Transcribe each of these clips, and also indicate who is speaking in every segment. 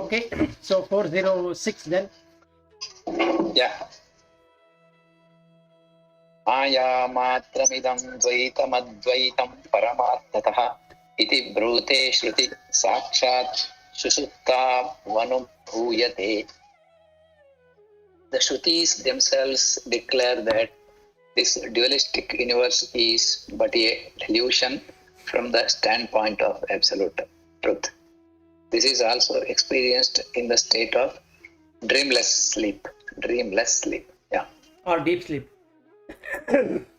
Speaker 1: Okay, so 406 then.
Speaker 2: Yeah. Maya matramidam dvaitam paramarthatah iti brute shruti sakshat susupta vanubhuyate. The Shrutis themselves declare that this dualistic universe is but a delusion from the standpoint of absolute truth. This is also experienced in the state of dreamless sleep. Dreamless sleep. Yeah.
Speaker 1: Or deep sleep.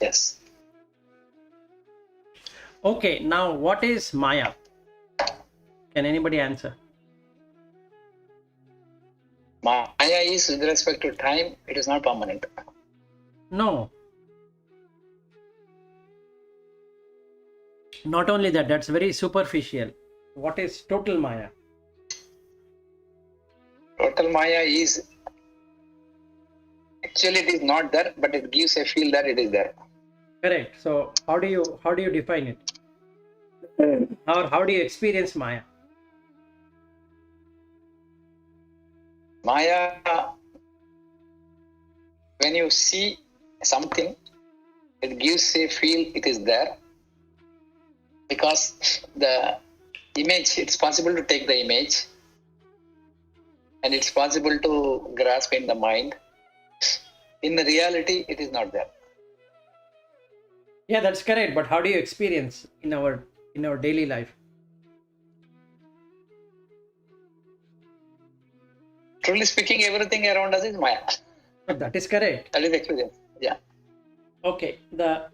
Speaker 2: Yes.
Speaker 1: Okay, now what is Maya? Can anybody answer?
Speaker 2: Maya is with respect to time, it is not permanent.
Speaker 1: No. Not only that, that's very superficial. What is total Maya?
Speaker 2: Total Maya is actually it is not there, but it gives a feel that it is there.
Speaker 1: Correct. So how do you define it? Or how do you experience Maya?
Speaker 2: Maya, when you see something, it gives a feel it is there because the image, it's possible to take the image and it's possible to grasp in the mind. In the reality, it is not there.
Speaker 1: Yeah, that's correct. But how do you experience in our daily life?
Speaker 2: Truly speaking, everything around us is Maya.
Speaker 1: That is correct.
Speaker 2: That is experience. Yeah.
Speaker 1: Okay. The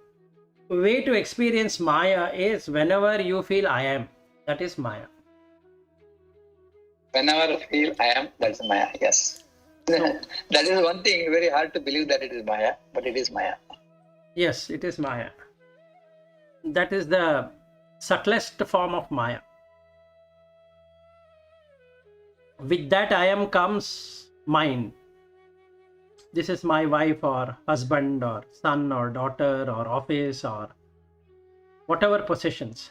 Speaker 1: way to experience Maya is whenever you feel I am. That is Maya.
Speaker 2: Whenever I feel I am, that's Maya. Yes. That is one thing, very hard to believe that it is Maya, but it is Maya.
Speaker 1: Yes, it is Maya. That is the subtlest form of Maya. With that I am comes mind. This is my wife or husband or son or daughter or office or whatever possessions.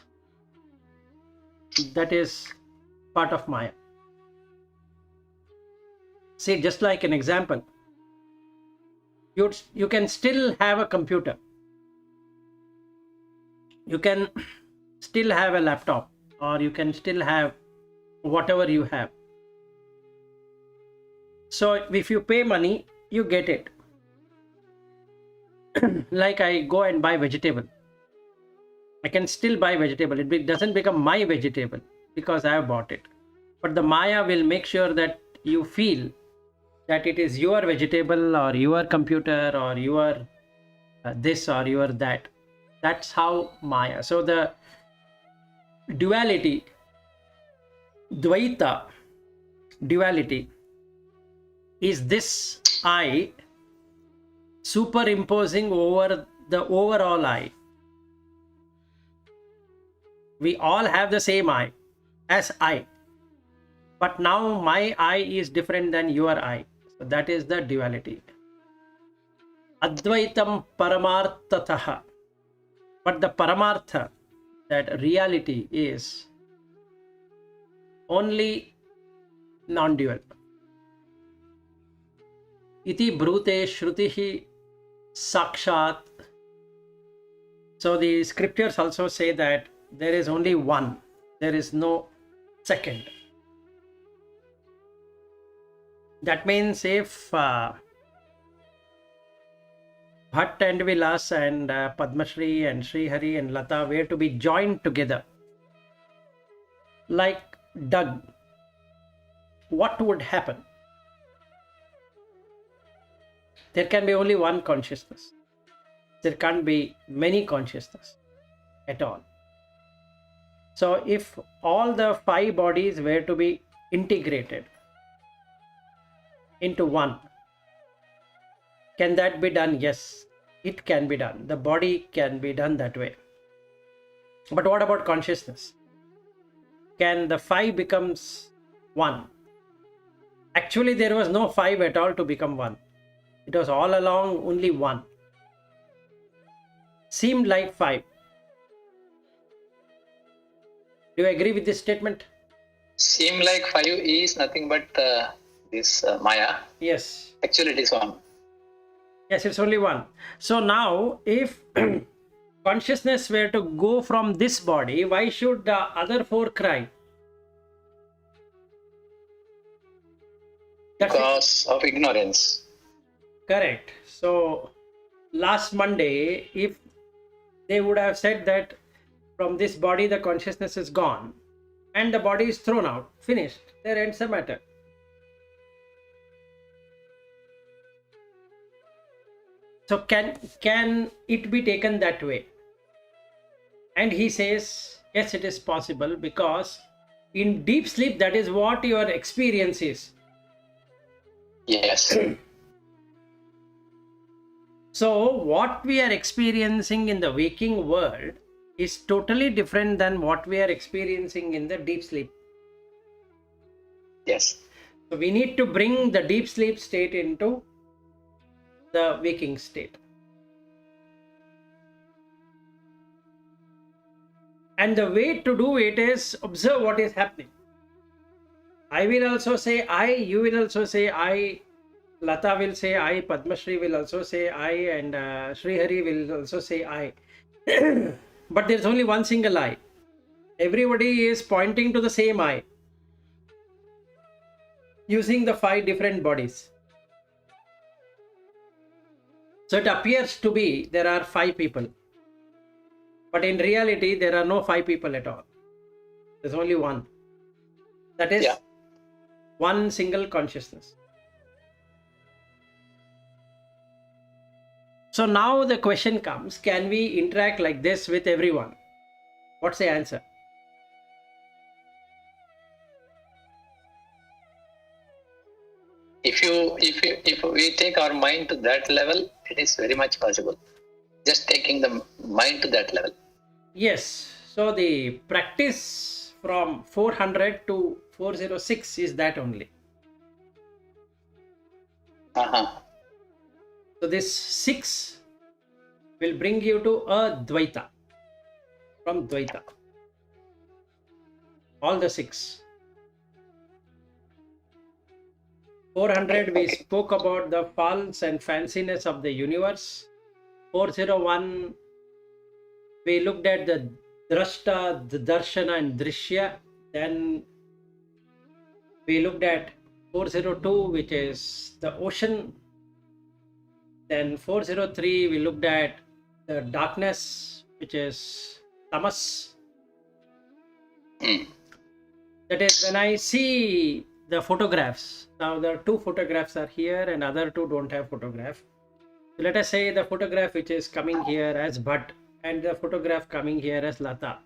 Speaker 1: That is part of Maya. See, just like an example, you can still have a computer. You can still have a laptop, or you can still have whatever you have. So if you pay money, you get it. Like I go and buy vegetable. I can still buy vegetable. It doesn't become my vegetable because I have bought it. But the Maya will make sure that you feel that it is your vegetable or your computer or your this or your that. That's how Maya. So the duality, Dvaita, duality, is this I superimposing over the overall I. We all have the same I as I. But now my I is different than your I. So that is the duality. Advaitam paramarthatah. But the paramartha, that reality, is only non-dual. Iti brute shrutihi sakshat. So the scriptures also say that there is only one. There is no second. That means if Bhatt and Vilas and Padmashri and Srihari and Lata were to be joined together like Doug, what would happen? There can be only one consciousness. There can't be many consciousness at all. So if all the 5 bodies were to be integrated into one, can that be done? Yes, it can be done. The body can be done that way. But what about consciousness? Can the 5 becomes 1? Actually, there was no 5 at all to become 1. It was all along only 1. Seemed like 5. Do you agree with this statement?
Speaker 2: Seem like 5 is nothing but this Maya.
Speaker 1: Yes.
Speaker 2: Actually, it is one.
Speaker 1: Yes, it's only one. So now, if consciousness were to go from this body, why should the other four cry? That's it.
Speaker 2: Because of ignorance.
Speaker 1: Correct. So last Monday, if they would have said that from this body the consciousness is gone and the body is thrown out, finished, there ends the matter. So can it be taken that way? And he says, yes, it is possible, because in deep sleep, that is what your experience is.
Speaker 2: Yes.
Speaker 1: So what we are experiencing in the waking world is totally different than what we are experiencing in the deep sleep.
Speaker 2: Yes.
Speaker 1: So we need to bring the deep sleep state into the waking state. And the way to do it is observe what is happening. I will also say I, you will also say I, Lata will say I, Padma Shri will also say I, and Sri Hari will also say I. But there's only one single I. Everybody is pointing to the same I, using the 5 different bodies. So it appears to be there are 5 people. But in reality, there are no 5 people at all. There's only one. That is one single consciousness. So now the question comes, can we interact like this with everyone? What's the answer?
Speaker 2: If we take our mind to that level, it is very much possible. Just taking the mind to that level.
Speaker 1: Yes. So the practice from 400 to 406 is that only. So this 6 will bring you to a Dvaita. From Dvaita. All the 6. 400 we spoke about the faults and fanciness of the universe. 401 we looked at the Drashta, the Darshana and Drishya. Then we looked at 402, which is the ocean. Then 403 we looked at the darkness, which is tamas. That is when I see the photographs. Now the 2 photographs are here and other 2 don't have photograph. So let us say the photograph which is coming here as Bhatt and the photograph coming here as Lata.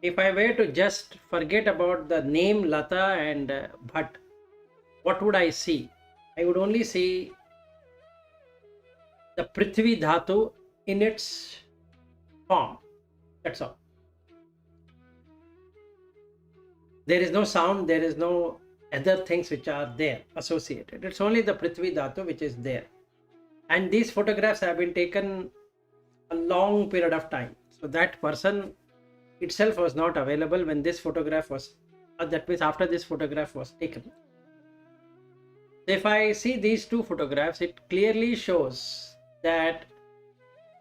Speaker 1: If I were to just forget about the name Lata and Bhatt, what would I see? I would only see the Prithvi Dhatu in its form. That's all. There is no sound, there is no other things which are there associated. It's only the Prithvi Dhatu which is there. And these photographs have been taken a long period of time. So that person itself was not available when this photograph was, that means after this photograph was taken. If I see these 2 photographs, it clearly shows that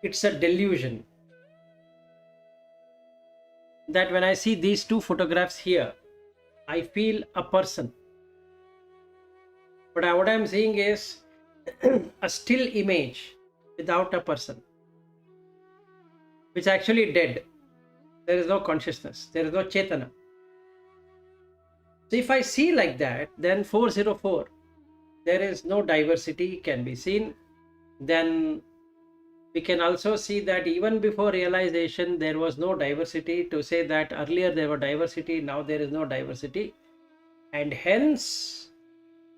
Speaker 1: it's a delusion. That when I see these 2 photographs here, I feel a person. But what I'm seeing is a still image without a person, which is actually dead. There is no consciousness, there is no Chetana. So if I see like that, then 404, there is no diversity can be seen. Then we can also see that even before realization, there was no diversity. To say that earlier there was diversity, now there is no diversity. And hence,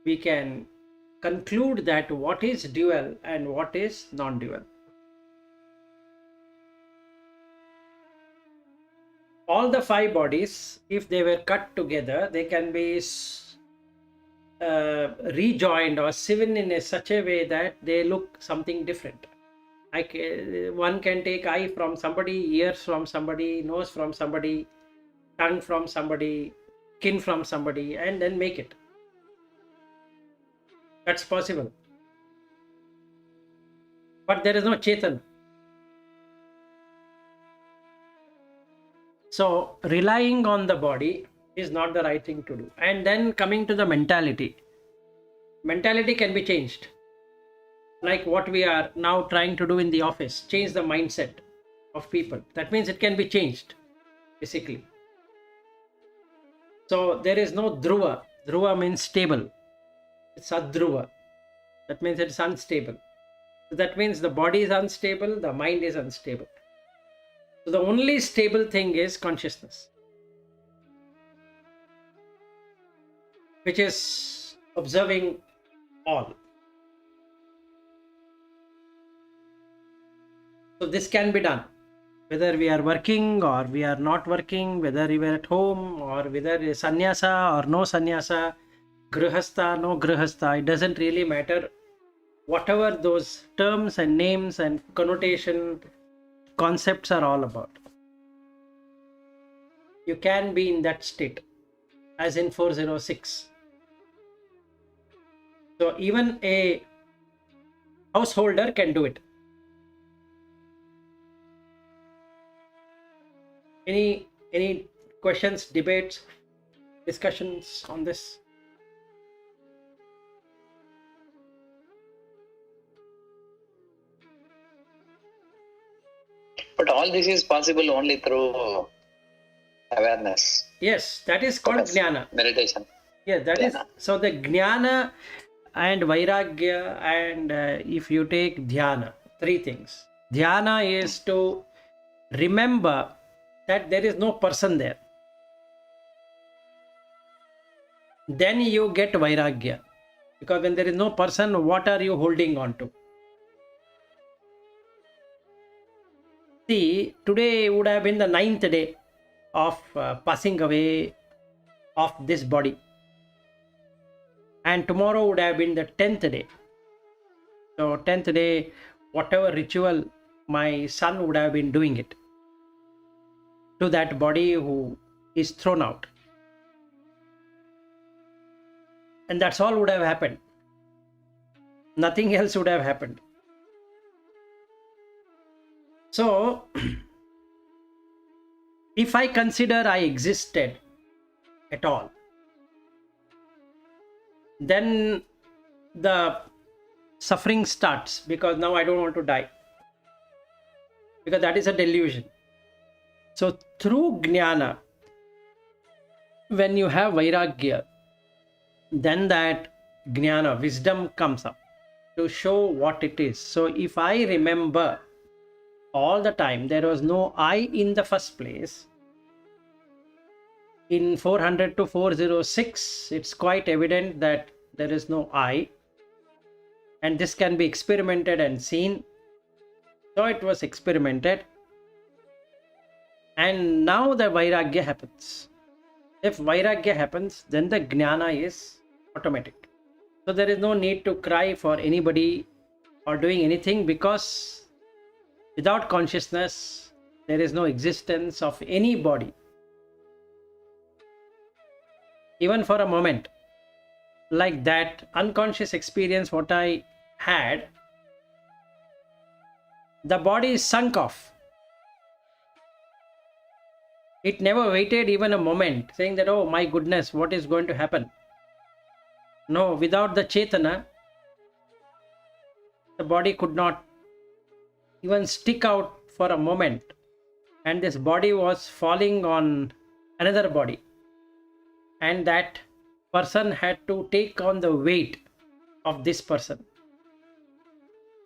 Speaker 1: we can conclude that what is dual and what is non-dual. All the 5 bodies, if they were cut together, they can be rejoined or sewn in such a way that they look something different. One can take eye from somebody, ears from somebody, nose from somebody, tongue from somebody, kin from somebody and then make it. That's possible. But there is no Chetan. So relying on the body is not the right thing to do. And then coming to the mentality. Mentality can be changed. Like what we are now trying to do in the office, change the mindset of people. That means it can be changed, basically. So there is no Dhruva. Dhruva means stable. It's Adhruva. That means it's unstable. So that means the body is unstable, the mind is unstable. So the only stable thing is consciousness, which is observing all. So this can be done, whether we are working or we are not working, whether we are at home or whether sannyasa or no sannyasa, grihastha, no grihastha, it doesn't really matter. Whatever those terms and names and connotation concepts are all about. You can be in that state, as in 406. So even a householder can do it. Any questions, debates, discussions on this?
Speaker 2: But all this is possible only through awareness.
Speaker 1: Yes, that is called jnana.
Speaker 2: Meditation.
Speaker 1: Yeah, that is. So the jnana and vairagya and if you take dhyana, three things. Dhyana is to remember that there is no person there. Then you get vairagya. Because when there is no person, what are you holding on to? See, today would have been the 9th day of passing away of this body. And tomorrow would have been the 10th day. So 10th day, whatever ritual my son would have been doing it to that body who is thrown out. And that's all would have happened. Nothing else would have happened. So, if I consider I existed at all, then the suffering starts, because now I don't want to die, because that is a delusion. So through jnana, when you have vairagya, then that jnana, wisdom comes up to show what it is. So if I remember all the time there was no I in the first place, in 400 to 406, it's quite evident that there is no I, and this can be experimented and seen. So it was experimented, and now the vairagya happens. If vairagya happens, then the jnana is automatic. So there is no need to cry for anybody or doing anything, because without consciousness there is no existence of any body. Even for a moment, like that unconscious experience what I had, the body is sunk off. It never waited even a moment saying that, oh my goodness, what is going to happen? No, without the Chetana, the body could not even stick out for a moment, and this body was falling on another body, and that person had to take on the weight of this person.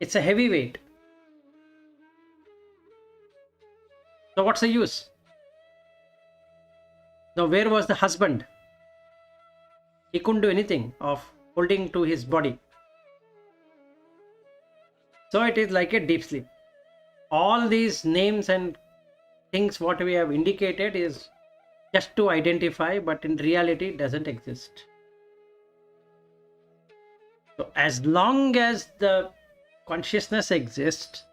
Speaker 1: It's a heavy weight. So what's the use? Now where was the husband? He couldn't do anything of holding to his body. So it is like a deep sleep. All these names and things what we have indicated is just to identify, but in reality it doesn't exist. So as long as the consciousness exists,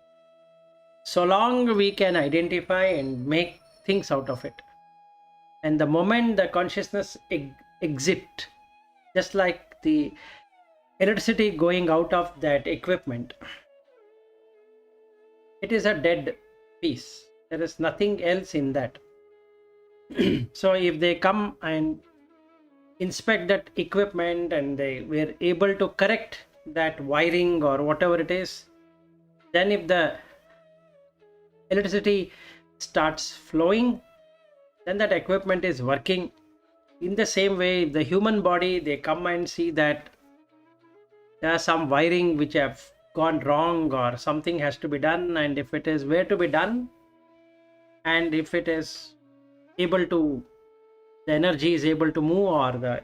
Speaker 1: so long we can identify and make things out of it. And the moment the consciousness exit, just like the electricity going out of that equipment, it is a dead piece. There is nothing else in that. So if they come and inspect that equipment and they were able to correct that wiring or whatever it is, then if the electricity starts flowing, then that equipment is working. In the same way, the human body, they come and see that there are some wiring which have gone wrong or something has to be done, and if it is where to be done, and if it is able to, the energy is able to move, or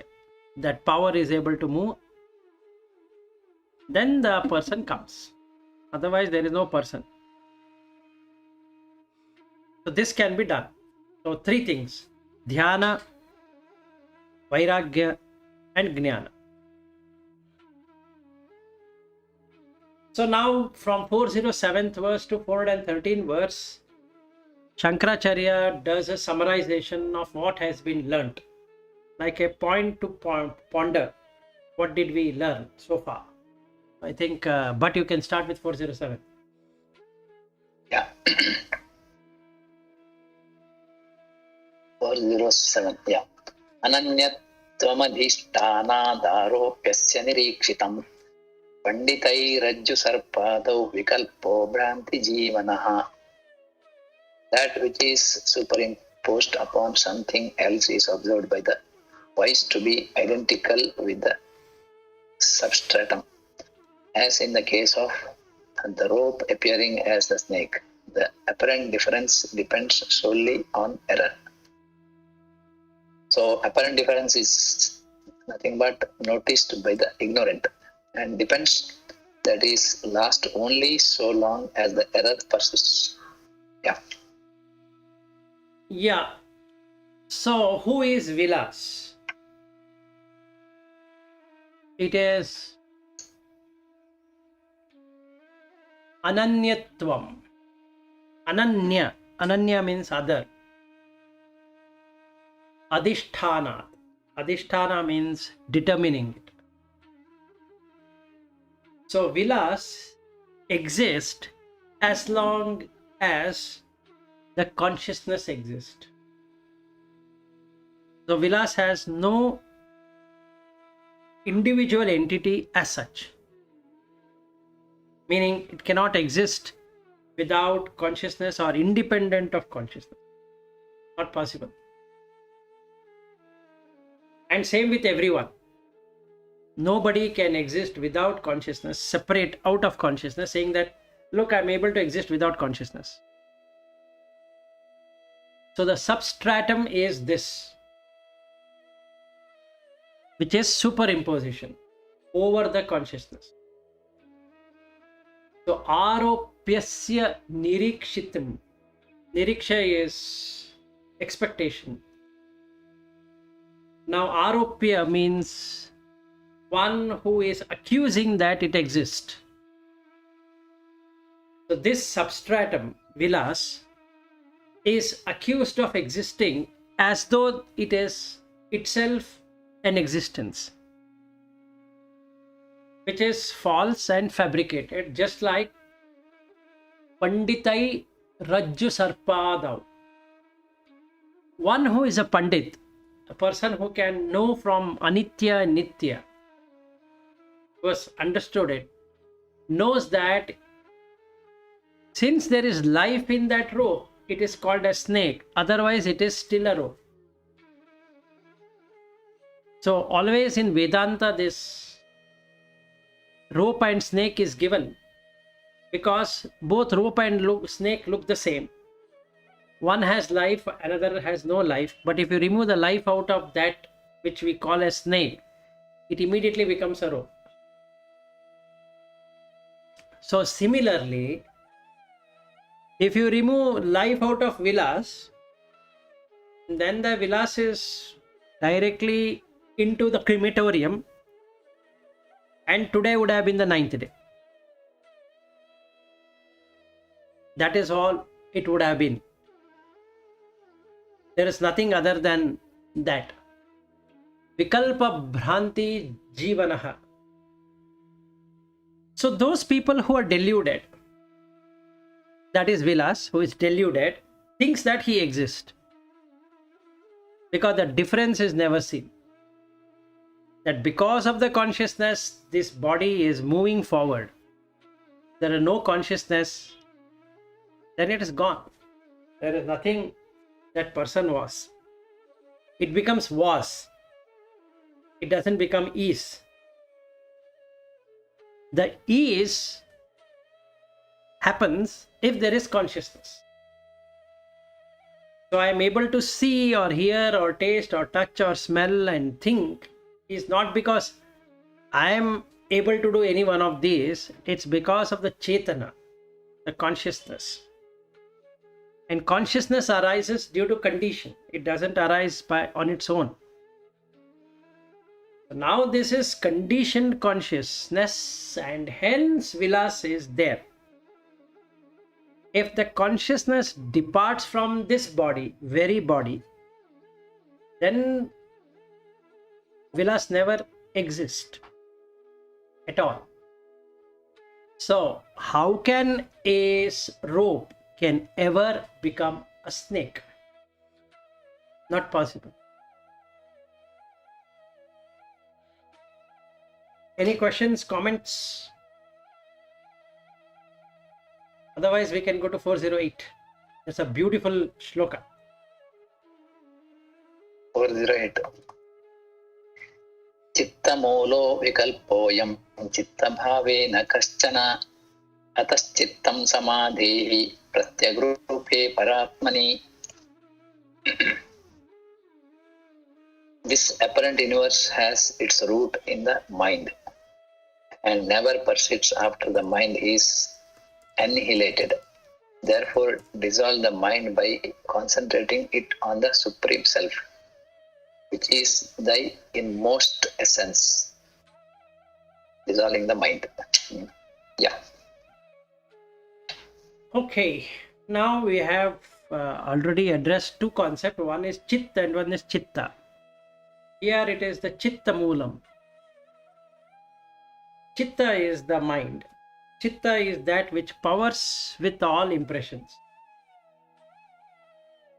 Speaker 1: that power is able to move, then the person comes. Otherwise there is no person. So this can be done. So three things: dhyana, vairagya, and jnana. So now from 407th verse to 413th verse, Shankaracharya does a summarization of what has been learnt, like a point to ponder. What did we learn so far? I think, but you can start with 407.
Speaker 2: Yeah. 407. Yeah. Ananyatvamadhisthanadaropyasya nirikshitam panditairajju sarpadau vikalpo bhranti jivanaha. That which is superimposed upon something else is observed by the wise to be identical with the substratum, as in the case of the rope appearing as the snake. The apparent difference depends solely on error. So apparent difference is nothing but noticed by the ignorant, and depends, that is last only so long as the error persists. Yeah.
Speaker 1: Yeah. So who is Vilas? It is Ananyatvam. Ananya. Ananya means other. Adhisthana. Adhisthana means determining it. So Vilas exists as long as the consciousness exists. So Vilas has no individual entity as such, meaning it cannot exist without consciousness or independent of consciousness. Not possible. And same with everyone. Nobody can exist without consciousness, separate out of consciousness, saying that, look, I'm able to exist without consciousness. So the substratum is this, which is superimposition over the consciousness. So aropyasya nirikshitam. Niriksha is expectation. Now aropya means one who is accusing that it exists. So this substratum, Vilas, is accused of existing as though it is itself an existence, which is false and fabricated, just like Panditai Rajju Sarpadau. One who is a Pandit, a person who can know from Anitya and Nitya, who has understood it, knows that since there is life in that rope, it is called a snake, otherwise it is still a rope. So always in Vedanta, this rope and snake is given because both rope and snake look the same. One has life, another has no life. But if you remove the life out of that which we call a snake, it immediately becomes a rope. So similarly, if you remove life out of Vilas, then the Vilas is directly into the crematorium, and today would have been the 9th day. That is all it would have been. There is nothing other than that. Vikalpa Bhranti Jivanaha. So those people who are deluded, that is Vilas, who is deluded, thinks that he exists. Because the difference is never seen. That because of the consciousness, this body is moving forward. There is no consciousness, then it is gone. There is nothing that person was. It becomes was. It doesn't become is. The is happens if there is consciousness. So I am able to see or hear or taste or touch or smell and think is not because I am able to do any one of these. It's because of the Chetana, the consciousness. And consciousness arises due to condition. It doesn't arise on its own. Now this is conditioned consciousness, and hence Vilas is there. If the consciousness departs from this body, very body, then Vilas never exists at all. So how can a rope can ever become a snake? Not possible. Any questions, comments? Otherwise, we can go to 408. It's a beautiful shloka.
Speaker 2: 408. Chittamulo vikalpoyam chittabhavena kaschana ataschittam samadhehi pratyagrupe paratmani. This apparent universe has its root in the mind and never persists after the mind is annihilated. Therefore, dissolve the mind by concentrating it on the Supreme Self, which is thy inmost essence. Dissolving the mind. Yeah.
Speaker 1: Okay, now we have already addressed two concepts. One is Chitta and one is Chitta. Here it is the Chitta Moolam. Chitta is the mind. Chitta is that which powers with all impressions.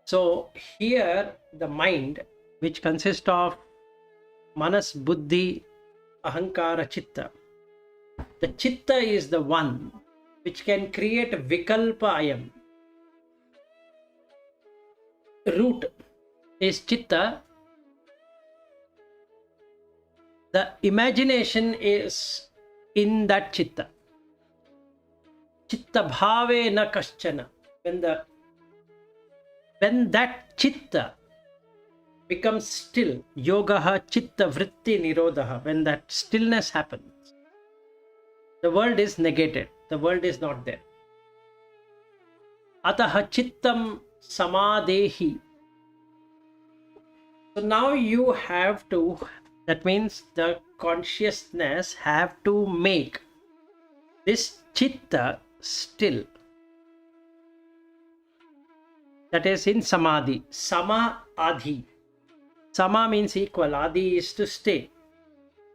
Speaker 1: So here the mind, which consists of Manas, Buddhi, Ahankara, Chitta. The Chitta is the one which can create Vikalpa Ayam. Root is Chitta. The imagination is in that Chitta. Chitta bhave na kaschana. When that Chitta becomes still, yogaha chitta vritti nirodha, when that stillness happens, the world is negated. The world is not there. Ataha chittam samadehi. So now you have to, that means the consciousness have to make this chitta still. That is in samadhi. Sama adhi. Sama means equal. Adi is to stay.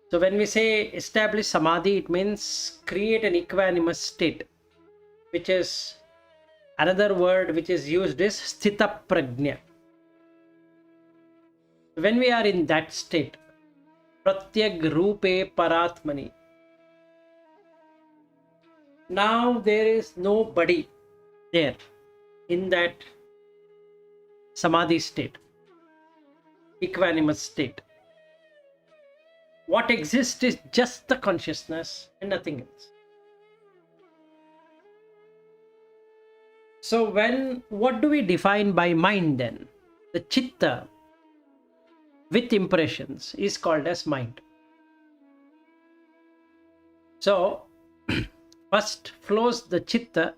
Speaker 1: So when we say establish samadhi, it means create an equanimous state, which is another word which is used is sthita prajna. When we are in that state, pratyag rupe paratmani, now there is nobody there in that samadhi state, equanimous state. What exists is just the consciousness and nothing else. So what do we define by mind then? The chitta with impressions is called as mind. So first flows the chitta,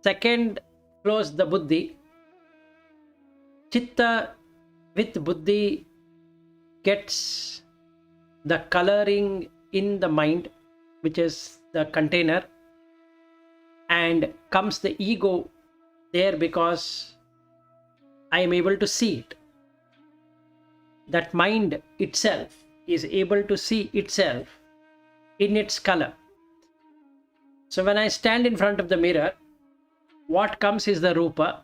Speaker 1: second flows the buddhi. Chitta with buddhi gets the coloring in the mind, which is the container, and comes the ego there because I am able to see it. That mind itself is able to see itself in its color. So when I stand in front of the mirror, what comes is the rupa.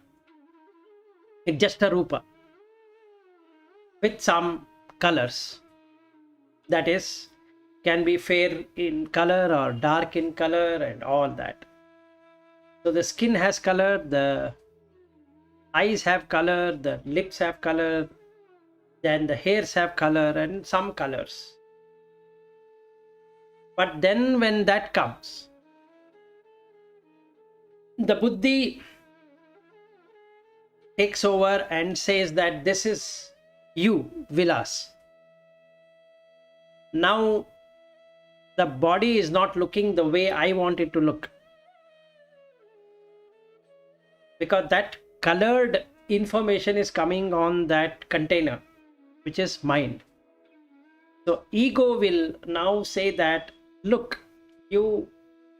Speaker 1: It's just a rupa with some colors. That is, can be fair in color or dark in color and all that. So the skin has color, the eyes have color, the lips have color, then the hairs have color and some colors. But then when that comes, the buddhi takes over and says that this is you, Vilas. Now the body is not looking the way I want it to look, because that colored information is coming on that container, which is mind. So ego will now say that, look, you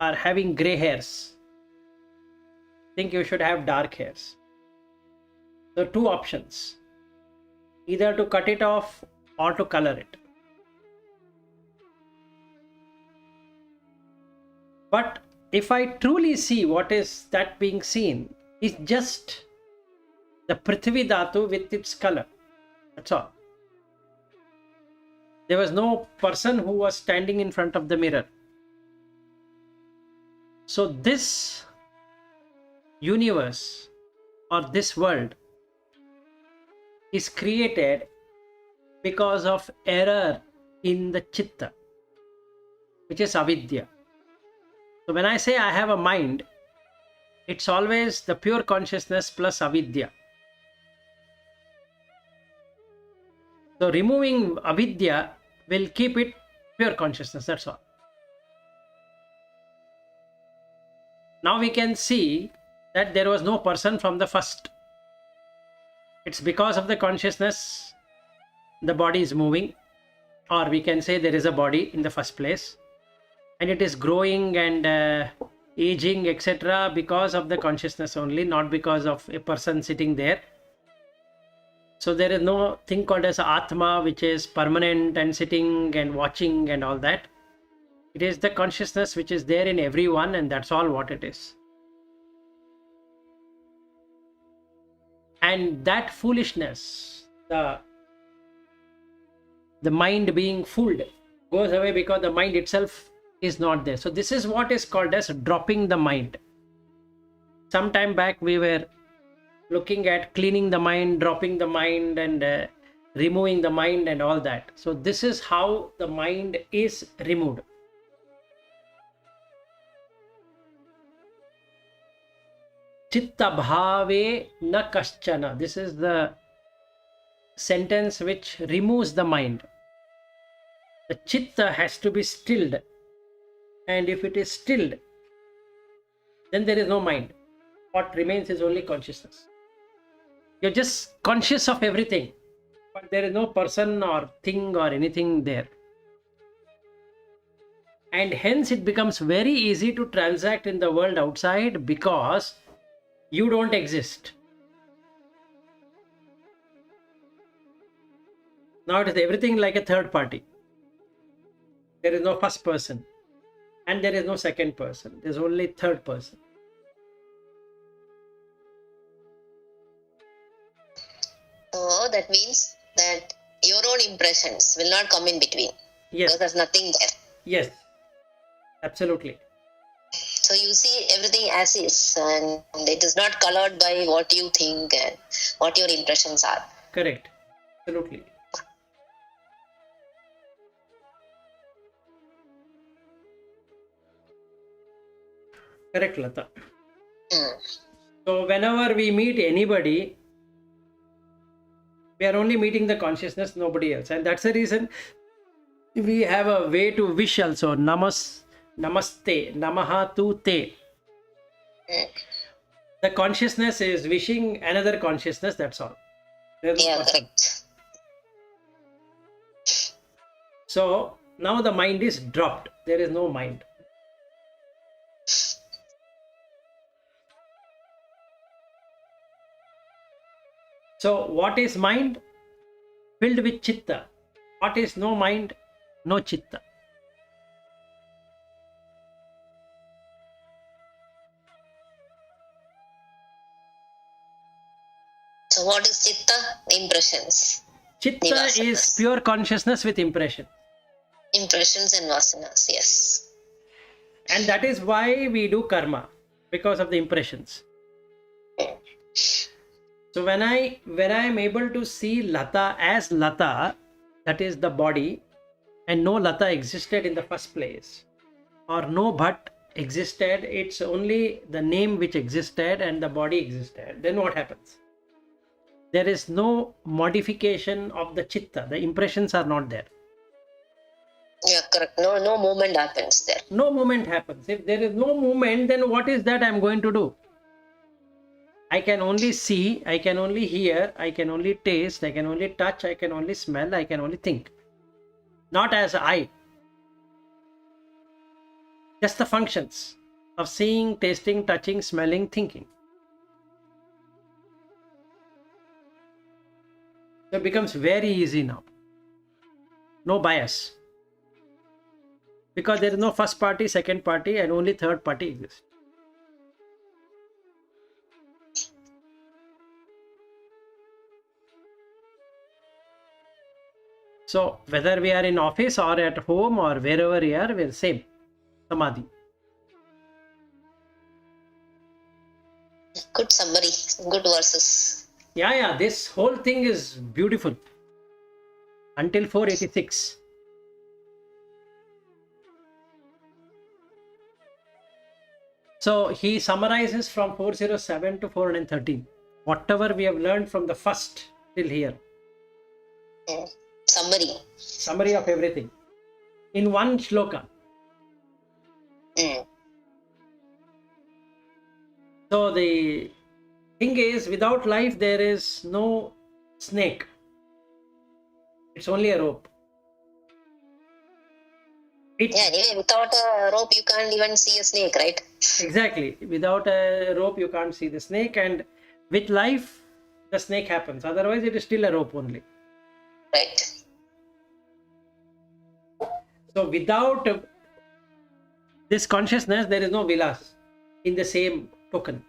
Speaker 1: are having gray hairs. Think you should have dark hairs. So two options, either to cut it off or to color it. But if I truly see what is that being seen, is just the Prithvi Dhatu with its color. That's all. There was no person who was standing in front of the mirror. So this universe or this world is created because of error in the chitta, which is avidya. So when I say I have a mind, it's always the pure consciousness plus avidya. So removing avidya will keep it pure consciousness, that's all. Now we can see that there was no person from the first. It's because of the consciousness the body is moving, or we can say there is a body in the first place, and it is growing and aging, etc., because of the consciousness only, not because of a person sitting there. So there is no thing called as Atma, which is permanent and sitting and watching and all that. It is the consciousness which is there in everyone, and that's all what it is. And that foolishness, the mind being fooled, goes away because the mind itself is not there. So this is what is called as dropping the mind. Some time back we were looking at cleaning the mind, dropping the mind, and removing the mind and all that. So this is how the mind is removed. Chitta bhave na kaschana. This is the sentence which removes the mind. The chitta has to be stilled. And if it is stilled, then there is no mind. What remains is only consciousness. You're just conscious of everything, but there is no person or thing or anything there. And hence it becomes very easy to transact in the world outside because you don't exist. Now it is everything like a third party. There is no first person and there is no second person. There's only third person.
Speaker 3: So that means that your own impressions will not come in between.
Speaker 1: Yes.
Speaker 3: Because there's nothing there.
Speaker 1: Yes, absolutely.
Speaker 3: So you see everything as is, and it is not colored by what you think and what your impressions are.
Speaker 1: Correct. Absolutely. Correct, Lata. So whenever we meet anybody, we are only meeting the consciousness, nobody else. And that's the reason we have a way to wish also. Namaste, namaha tu te. The consciousness is wishing another consciousness, that's all. There's no person.
Speaker 3: Correct.
Speaker 1: So now the mind is dropped. There is no mind. So what is mind? Filled with chitta. What is no mind? No chitta.
Speaker 3: So what is chitta? Impressions. The
Speaker 1: Chitta is
Speaker 3: vasanas.
Speaker 1: pure consciousness with impression.
Speaker 3: Impressions and vasanas, yes.
Speaker 1: And that is why we do karma, because of the impressions. So when I am able to see Lata as Lata, that is the body, and no Lata existed in the first place, or no Bhat existed, it's only the name which existed and the body existed, then what happens? There is no modification of the chitta, the impressions are not there.
Speaker 3: Yeah, correct. No movement happens there.
Speaker 1: No movement happens. If there is no movement, then what is that I'm going to do? I can only see, I can only hear, I can only taste, I can only touch, I can only smell, I can only think. Not as I. Just the functions of seeing, tasting, touching, smelling, thinking. So it becomes very easy now. No bias. Because there is no first party, second party, and only third party exists. So whether we are in office or at home or wherever we are, we're same. Samadhi.
Speaker 3: Good summary. Good verses.
Speaker 1: Yeah, this whole thing is beautiful. Until 486. So he summarizes from 407 to 413. Whatever we have learned from the first till here.
Speaker 3: Summary.
Speaker 1: Summary of everything. In one shloka. So the thing is, without life there is no snake. It's only a rope.
Speaker 3: Anyway, without a rope you can't even see a snake, right?
Speaker 1: Exactly. Without a rope you can't see the snake, and with life the snake happens. Otherwise it is still a rope only.
Speaker 3: Right.
Speaker 1: So without this consciousness there is no vilas in the same token.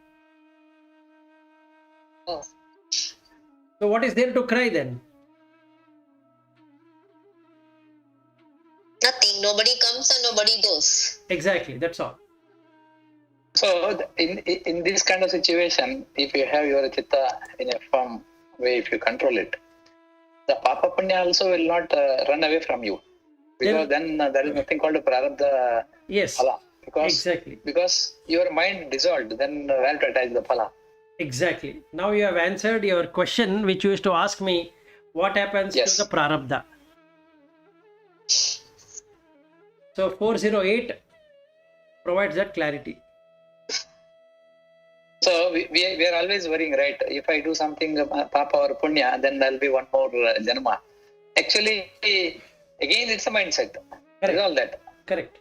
Speaker 3: Oh.
Speaker 1: So what is there to cry then?
Speaker 3: Nothing. Nobody comes and nobody goes.
Speaker 1: Exactly, that's all.
Speaker 2: So in this kind of situation, if you have your chitta in a firm way, if you control it, the papa punya also will not run away from you, because then there is nothing called a prarabdha.
Speaker 1: Yes.
Speaker 2: Phala.
Speaker 1: Exactly.
Speaker 2: Because your mind dissolved, then where to attach the phala?
Speaker 1: Exactly. Now you have answered your question, which you used to ask me, what happens
Speaker 2: Yes.
Speaker 1: to the prarabdha? So 408 provides that clarity.
Speaker 2: So we are always worrying, right? If I do something papa or punya, then there'll be one more janma. Actually, again, it's a mindset.
Speaker 1: Correct.
Speaker 2: Resolve that.
Speaker 1: Correct.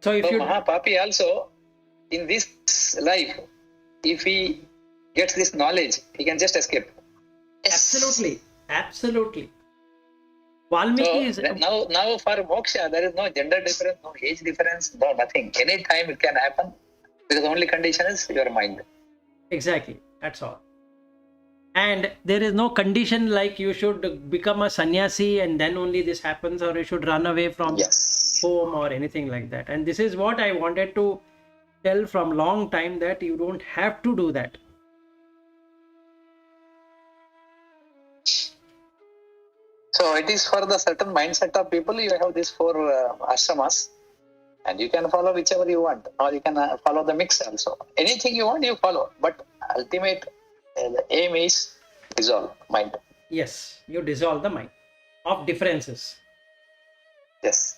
Speaker 1: So if
Speaker 2: So
Speaker 1: you
Speaker 2: Mahapapi also, in this life, if he gets this knowledge, he can just escape.
Speaker 1: absolutely. Valmiki
Speaker 2: So
Speaker 1: is
Speaker 2: now for moksha, there is no gender difference, no age difference, no nothing. Any time it can happen, because the only condition is your mind.
Speaker 1: exactly, that's all. And there is no condition like you should become a sannyasi and then only this happens, or you should run away from
Speaker 2: Yes.
Speaker 1: home or anything like that. And this is what I wanted to tell from long time, that you don't have to do that.
Speaker 2: So it is for the certain mindset of people. You have these 4 ashramas, and you can follow whichever you want, or you can follow the mix also. Anything you want, you follow. But ultimate the aim is dissolve mind.
Speaker 1: Yes, you dissolve the mind of differences.
Speaker 2: Yes.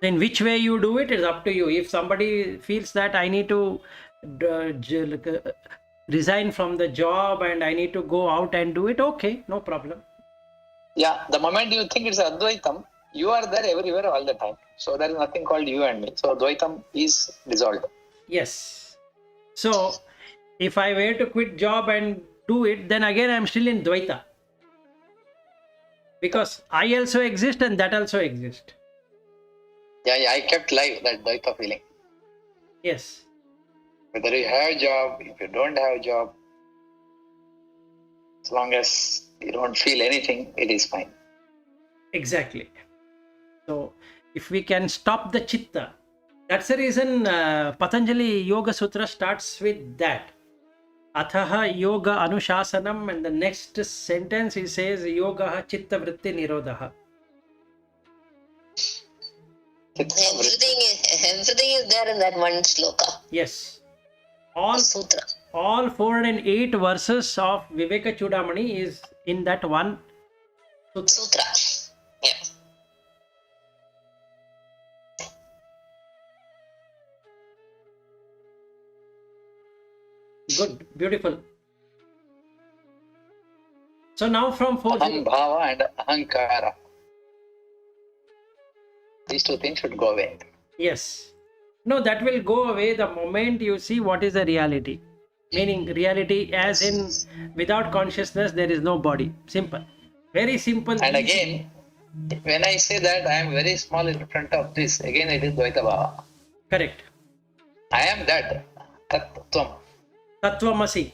Speaker 1: In which way you do it is up to you. If somebody feels that I need to resign from the job and I need to go out and do it, okay, no problem.
Speaker 2: Yeah, the moment you think it's Advaitam, you are there everywhere all the time. So there is nothing called you and me. So Advaitam is dissolved.
Speaker 1: Yes. So If I were to quit job and do it, then again I'm still in Dvaita. Because I also exist and that also exists.
Speaker 2: Yeah, I kept live that Dvaita feeling.
Speaker 1: Yes.
Speaker 2: Whether you have a job, if you don't have a job, as long as you don't feel anything, it is fine.
Speaker 1: Exactly. So if we can stop the chitta, that's the reason Patanjali Yoga Sutra starts with that. Athaha yoga anushasanam, and the next sentence he says yoga chitta vritti nirodha.
Speaker 3: Everything is there in that one sloka.
Speaker 1: Yes. All
Speaker 3: Sutra.
Speaker 1: all 408 verses of Vivekachudamani is in that one sutra.
Speaker 3: Sutra. Yeah.
Speaker 1: Good, beautiful. So now from
Speaker 2: Aham bhava and ahankara. These two things should go away.
Speaker 1: yes. No, that will go away the moment you see what is the reality. Meaning reality as in without consciousness there is no body. Simple. Very simple.
Speaker 2: And
Speaker 1: easy.
Speaker 2: again, when I say that I am very small in front of this, again it is Dvaita Bhava.
Speaker 1: Correct.
Speaker 2: I am that. Tattvam.
Speaker 1: Tattvamasi.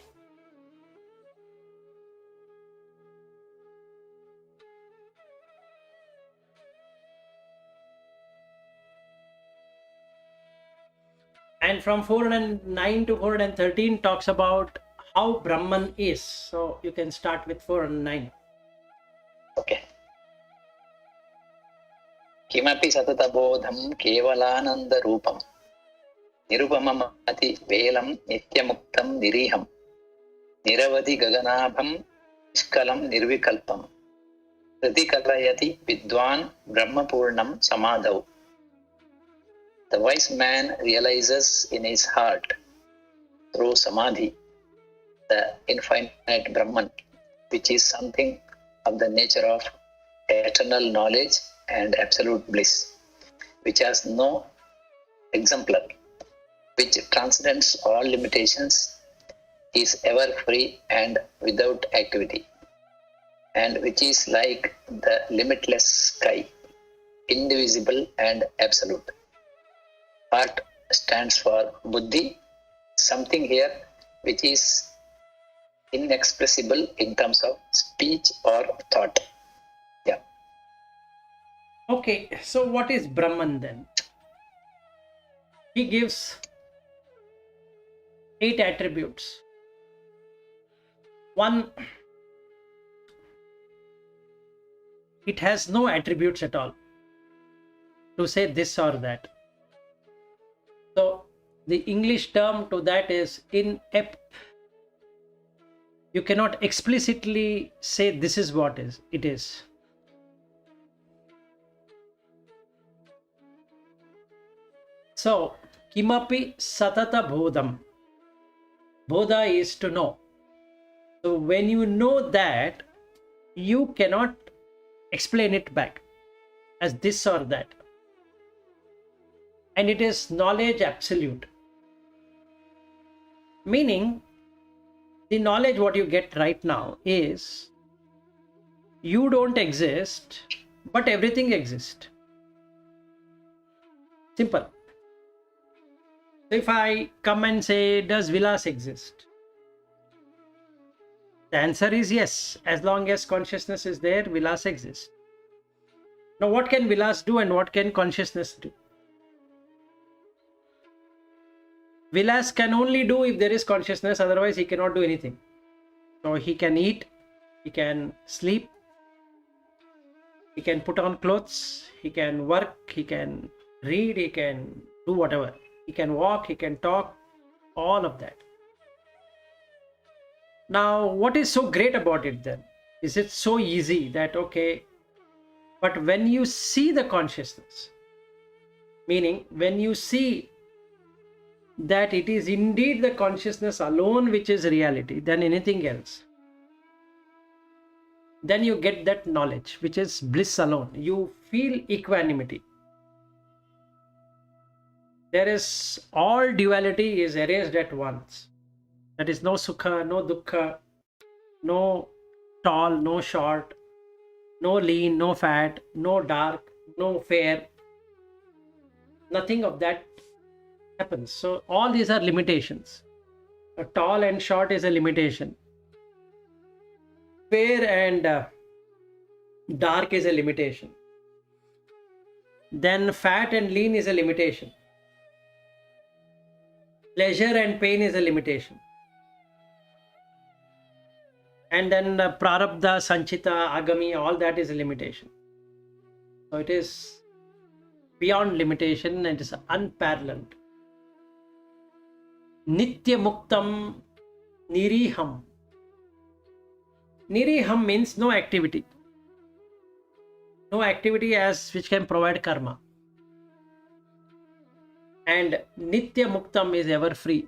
Speaker 1: And from 409 to 413 talks about how Brahman is. So you can start with 409.
Speaker 2: Okay. Kimapi satatabodham kevalananda rupam. Nirupamam ati velam nityamuktam niriham. Niravadi gaganabham iskalam nirvikalpam. Pratikalayati vidwan brahmapurnam samadhav. The wise man realizes in his heart through samadhi the infinite Brahman, which is something of the nature of eternal knowledge and absolute bliss, which has no exemplar, which transcends all limitations, is ever free and without activity, and which is like the limitless sky, indivisible and absolute. Heart stands for buddhi, something here which is inexpressible in terms of speech or thought. Yeah.
Speaker 1: Okay, so what is Brahman then? He gives 8 attributes. One, it has no attributes at all to say this or that. So the English term to that is inept. You cannot explicitly say this is what it is. So kimapi satata bodham. Bodha is to know. So when you know that, you cannot explain it back as this or that. And it is knowledge absolute. Meaning, the knowledge what you get right now is you don't exist, but everything exists. Simple. So if I come and say, does Vilas exist? The answer is yes. As long as consciousness is there, Vilas exists. Now, what can Vilas do and what can consciousness do? Vilas can only do if there is consciousness, otherwise he cannot do anything. So he can eat, he can sleep, he can put on clothes, he can work, he can read, he can do whatever. He can walk, he can talk, all of that. Now, what is so great about it then? Is it so easy that, okay, but when you see the consciousness, meaning when you see that it is indeed the consciousness alone which is reality than anything else, then you get that knowledge which is bliss alone. You feel equanimity. There is all duality is erased at once. That is no sukha, no dukkha, no tall, no short, no lean, no fat, no dark, no fair. Nothing of that happens. So all these are limitations. A tall and short is a limitation. Fair and dark is a limitation. Then fat and lean is a limitation. Pleasure and pain is a limitation. And then prarabdha, sanchita, agami, all that is a limitation. So it is beyond limitation and it is unparalleled. Nitya muktam niriham. Niriham means no activity. No activity as which can provide karma. And nitya muktam is ever free.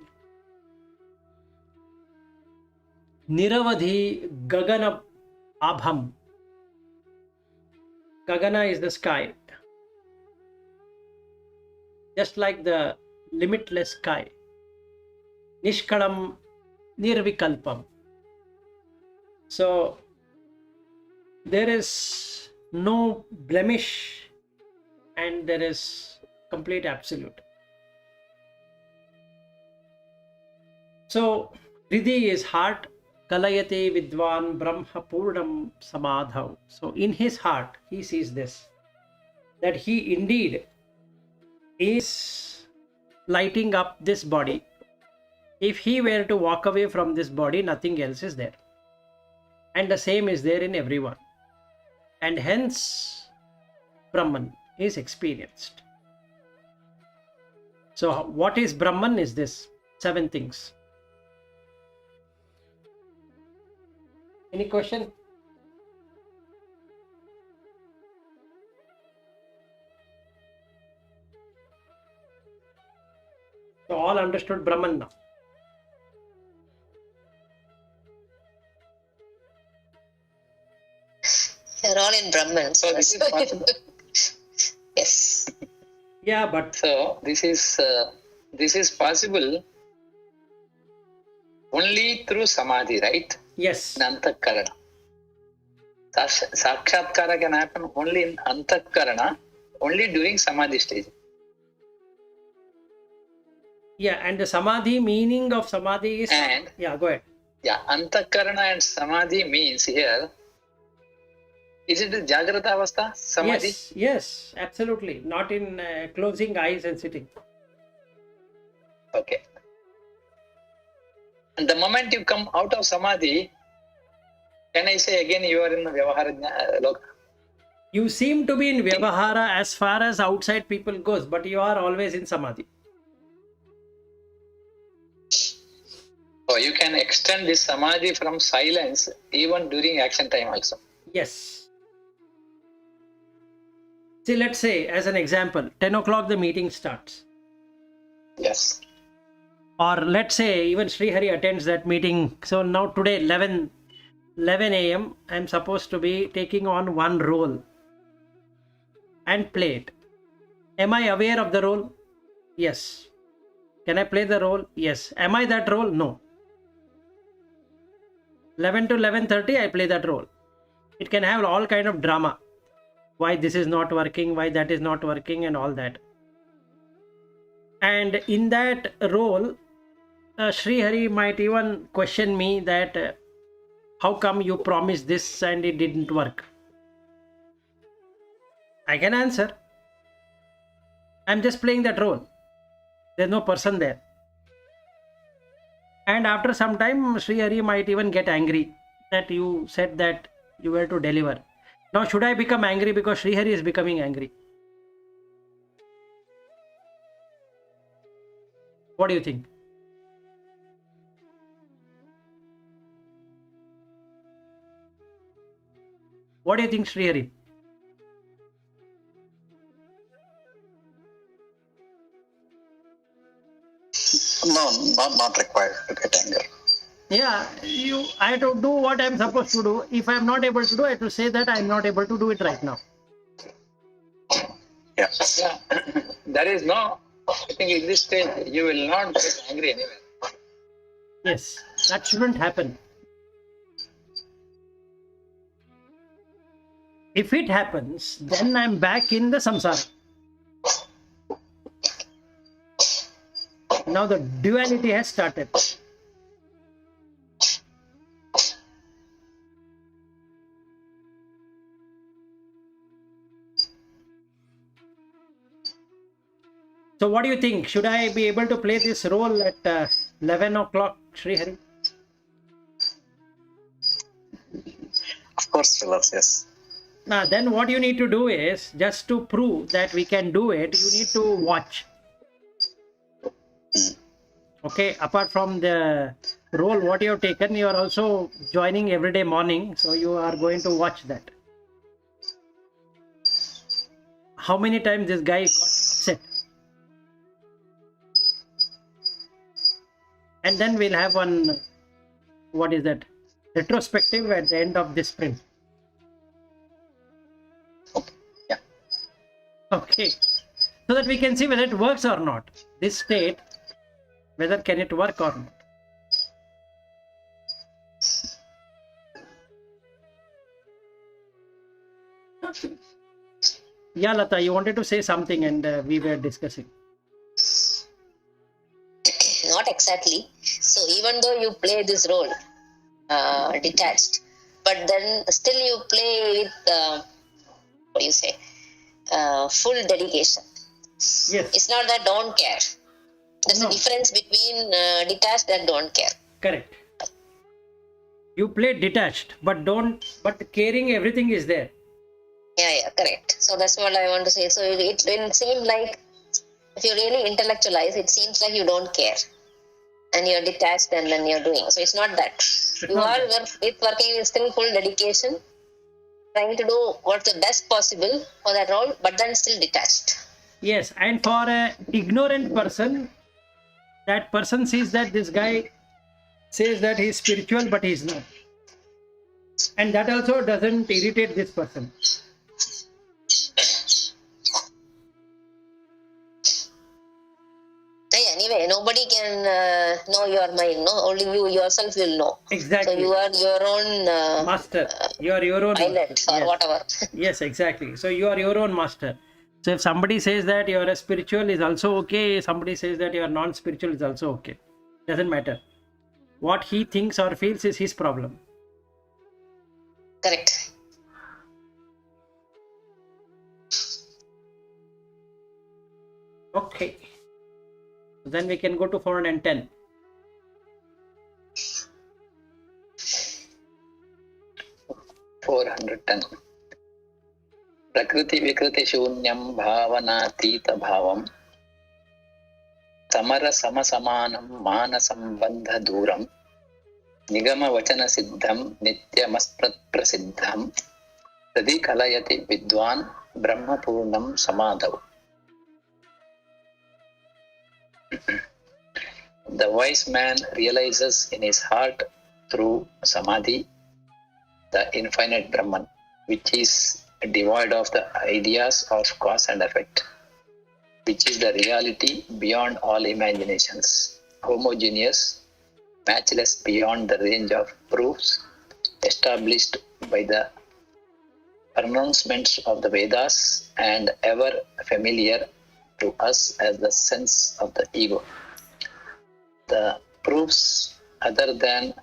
Speaker 1: Niravadhi gagana abham. Gagana is the sky. Just like the limitless sky. Nishkalam nirvikalpam. So there is no blemish and there is complete absolute. So Hridhi is heart. Kalayate vidwan brahma purnam samadhav. So in his heart he sees this, that he indeed is lighting up this body. If he were to walk away from this body, nothing else is there. And the same is there in everyone. And hence Brahman is experienced. So what is Brahman is this 7 things. Any question? So all understood Brahman now.
Speaker 3: They're all in Brahman.
Speaker 2: So this is possible.
Speaker 3: Yes.
Speaker 1: Yeah, but
Speaker 2: So this is possible only through samadhi, right?
Speaker 1: yes,
Speaker 2: In antakarana. Sakshatkara can happen only in antakarana, only during samadhi stage.
Speaker 1: yeah, and the samadhi, meaning of samadhi is,
Speaker 2: And
Speaker 1: yeah, go ahead.
Speaker 2: yeah, antakarana and samadhi means here, is it the Jagrata Avastha, samadhi?
Speaker 1: Yes, absolutely. Not in closing eyes and sitting.
Speaker 2: Okay. And the moment you come out of samadhi, can I say again you are in the Vyavahara Loka?
Speaker 1: You seem to be in Vyavahara as far as outside people goes, but you are always in samadhi.
Speaker 2: So you can extend this samadhi from silence even during action time also.
Speaker 1: Yes. See, let's say, as an example, 10 o'clock the meeting starts.
Speaker 2: Yes.
Speaker 1: Or let's say even Sri Hari attends that meeting. So now today 11 a.m. I'm supposed to be taking on one role and play it. Am I aware of the role? Yes. Can I play the role? Yes. Am I that role? No. 11 to 11:30 I play that role. It can have all kind of drama. Why this is not working, why that is not working, and all that. And in that role, Sri Hari might even question me that how come you promised this and it didn't work? I can answer. I'm just playing that role. There's no person there. And after some time, Sri Hari might even get angry that you said that you were to deliver. Now, should I become angry because Sri Hari is becoming angry? What do you think? What do you think, Sri Hari?
Speaker 2: No, not required to get anger.
Speaker 1: Yeah, I have to do what I'm supposed to do. If I'm not able to do, I have to say that I'm not able to do it right now.
Speaker 2: Yeah. There is no, I think in this stage, you will not get angry anywhere.
Speaker 1: Yes, that shouldn't happen. If it happens, then I'm back in the samsara. Now the duality has started. So what do you think? Should I be able to play this role at 11 o'clock, Sri Hari?
Speaker 2: Of course, Phillips, yes.
Speaker 1: Now, then what you need to do is, just to prove that we can do it, you need to watch. Okay, apart from the role what you have taken, you are also joining every day morning, so you are going to watch that. How many times this guy got upset? And then we'll have one, what is that, retrospective at the end of this sprint.
Speaker 2: Okay. Yeah.
Speaker 1: Okay, so that we can see whether it works or not. This state, whether can it work or not. Yeah, Lata, you wanted to say something and we were discussing.
Speaker 3: Not exactly. So even though you play this role detached, but then still you play with what do you say, full dedication.
Speaker 1: Yes.
Speaker 3: It's not that don't care. There's
Speaker 1: No.
Speaker 3: a difference between detached and don't care.
Speaker 1: Correct. You play detached, but caring everything is there.
Speaker 3: Yeah, correct. So that's what I want to say. So it will seem like, if you really intellectualize, it seems like you don't care and you're detached and then you're doing. So it's not that. You
Speaker 1: not
Speaker 3: are working with still full dedication, trying to do what's the best possible for that role, but then still detached.
Speaker 1: Yes, and for an ignorant person, that person sees that this guy says that he's spiritual, but he's not. And that also doesn't irritate this person.
Speaker 3: Anyway, nobody can know your mind. No, only you yourself will know.
Speaker 1: Exactly.
Speaker 3: So you are your own
Speaker 1: master. You are your own
Speaker 3: pilot
Speaker 1: master.
Speaker 3: or
Speaker 1: Yes.
Speaker 3: whatever.
Speaker 1: Yes, exactly. So you are your own master. So if somebody says that you are a spiritual is also okay, somebody says that you are non-spiritual is also okay. Doesn't matter. What he thinks or feels is his problem.
Speaker 3: Correct.
Speaker 1: Okay. Then we can go to 410.
Speaker 2: प्रकृति विकृति शून्यं भावनातीत भावं summer समसमानं मानसंबंध दूरं निगम वचन सिद्धं नित्यमस्मत् प्रसिद्धं तदि कलयति विद्वान् ब्रह्मपूर्णं समाधौ. The wise man realizes in his heart through samadhi the infinite Brahman, which is devoid of the ideas of cause and effect, which is the reality beyond all imaginations, homogeneous, matchless beyond the range of proofs established by the pronouncements of the Vedas and ever familiar to us as the sense of the ego. The proofs other than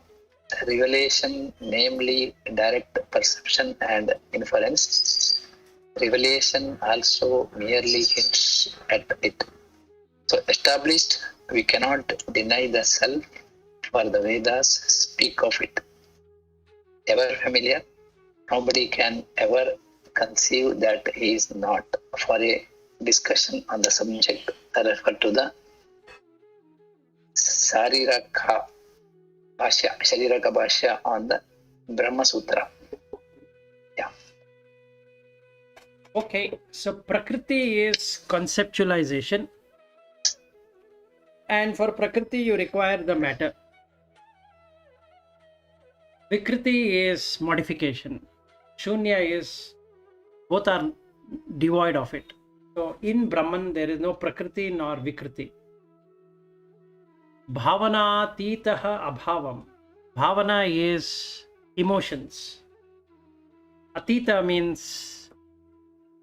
Speaker 2: revelation, namely direct perception and inference, revelation also merely hints at it. So established, we cannot deny the self, for the Vedas speak of it. Ever familiar, nobody can ever conceive that he is not. For a discussion on the subject, I refer to the Sariraka Bhashya on the Brahma Sutra. Yeah.
Speaker 1: Okay, so Prakriti is conceptualization, and for Prakriti you require the matter. Vikriti is modification. Shunya is, both are devoid of it. So in Brahman there is no Prakriti nor Vikriti. Bhavanatitaha abhavam. Bhavana is emotions. Atita means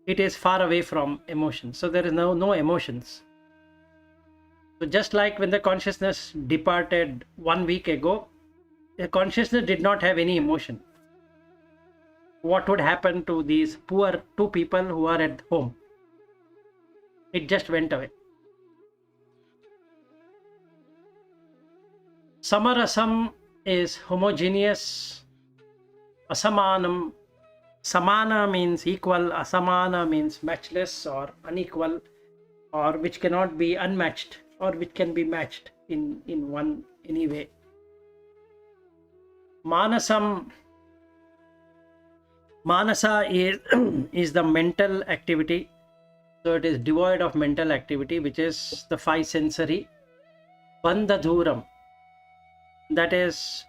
Speaker 1: it is far away from emotions. So there is no emotions. So just like when the consciousness departed 1 week ago, the consciousness did not have any emotion. What would happen to these poor two people who are at home? It just went away. Samarasam is homogeneous. Asamanam, samana means equal, asamana means matchless or unequal, or which cannot be unmatched, or which can be matched in one any way. Manasa is the mental activity. So it is devoid of mental activity, which is the five sensory. Bandhaduram, that is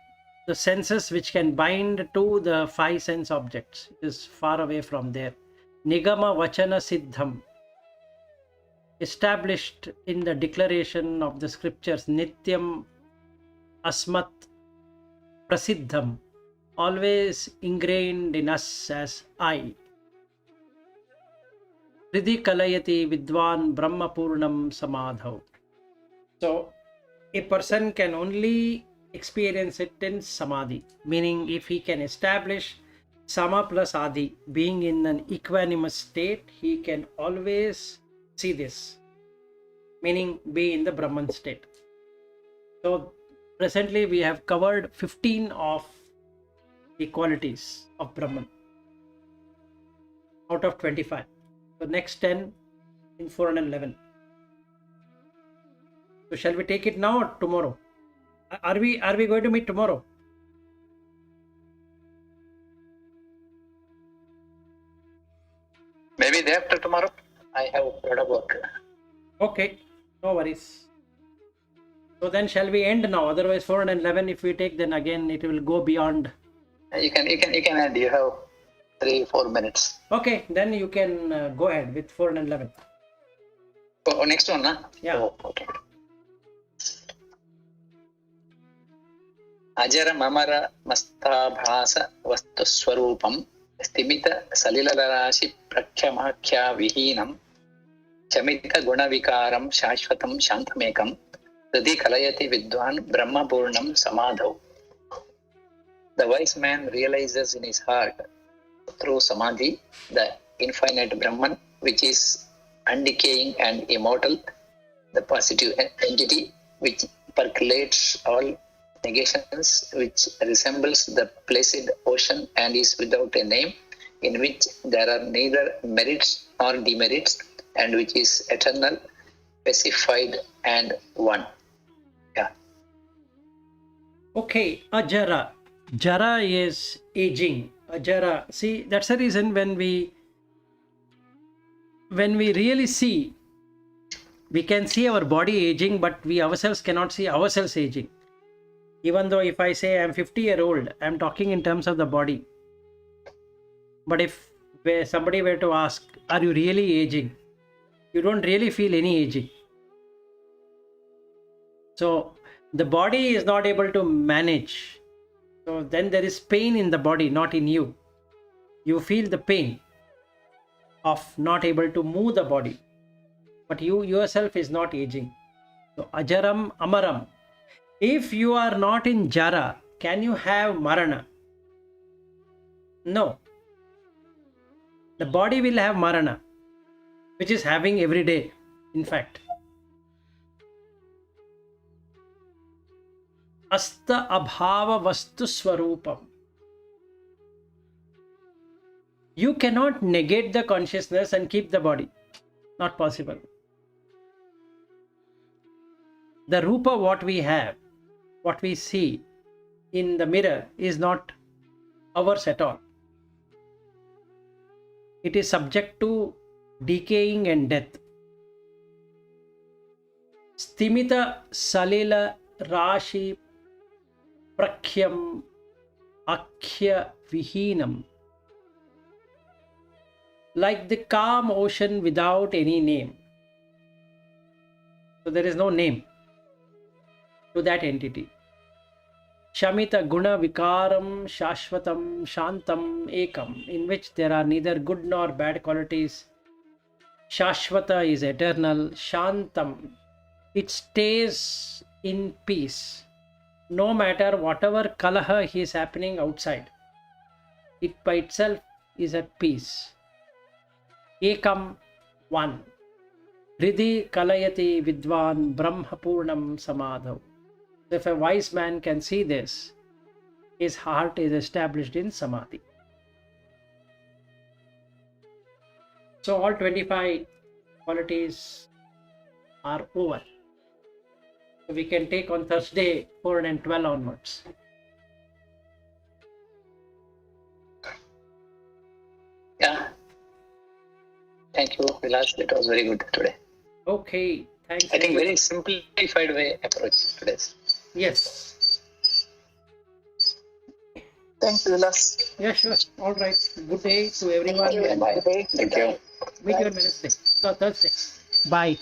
Speaker 1: the senses which can bind to the five sense objects. It is far away from there. Nigama Vachana Siddham, established in the declaration of the scriptures. Nityam Asmat Prasiddham, always ingrained in us as I. Hridhi Kalayati Vidwan Brahma Purnam Samadhav. So a person can only experience it in samadhi, meaning if he can establish sama plus adi being in an equanimous state, he can always see this, meaning be in the Brahman state. So presently we have covered 15 of the qualities of Brahman out of 25. The next 10 in 411. So shall we take it now or tomorrow? Are we going to meet tomorrow?
Speaker 2: Maybe day after tomorrow. I have a lot of work.
Speaker 1: Okay, no worries. So then shall we end now? Otherwise 411 if we take, then again it will go beyond.
Speaker 2: You can end. You have 3-4 minutes.
Speaker 1: Okay, then you can go ahead with 411.
Speaker 2: Oh, next one, huh?
Speaker 1: Yeah.
Speaker 2: Oh, okay. Ajara mamara mastabhasa vastu swarupam stimita salilarashi prakhyamakya vihinam chamita gunavikaram shashvatam shantamekam hridhi kalayati vidwan brahma purnam samadhav. The wise man realizes in his heart through samadhi the infinite Brahman, which is undecaying and immortal, the positive entity which percolates all negations, which resembles the placid ocean and is without a name, in which there are neither merits nor demerits, and which is eternal, pacified, and one. Yeah.
Speaker 1: Okay, Ajara. Jara is aging. Ajara. See, that's the reason when we really see, we can see our body aging, but we ourselves cannot see ourselves aging. Even though if I say I'm 50-year-old, I'm talking in terms of the body. But if somebody were to ask, are you really aging? You don't really feel any aging. So the body is not able to manage. So then there is pain in the body, not in you. You feel the pain of not able to move the body. But you yourself is not aging. So ajaram amaram. If you are not in jara, can you have marana? No. The body will have marana, which is having every day, in fact. Asta abhava vastu swarupam. You cannot negate the consciousness and keep the body. Not possible. The rupa, what we have, what we see in the mirror, is not ours at all. It is subject to decaying and death. Stimita salila rashi prakhyam akhya vihinam. Like the calm ocean without any name. So there is no name to that entity. Shamita guna vikaram shashvatam shantam ekam, in which there are neither good nor bad qualities. Shashvata is eternal. Shantam, it stays in peace. No matter whatever kalaha is happening outside, it by itself is at peace. Ekam, one. Hridhi kalayati vidvan brahmapurnam samadhav. If a wise man can see this, his heart is established in samadhi. So all 25 qualities are over. So we can take on Thursday 4 and 12 onwards.
Speaker 2: Yeah. Thank you, Vilas. It was very good today.
Speaker 1: Okay, thanks.
Speaker 2: I think very simplified way approach today.
Speaker 1: Yes.
Speaker 2: Thank you, Vilas.
Speaker 1: Yeah, sure. All right. Good day to everyone.
Speaker 3: Thank you.
Speaker 2: Bye.
Speaker 3: Good day.
Speaker 2: Thank you.
Speaker 1: Meet you on Wednesday. So Thursday. Bye.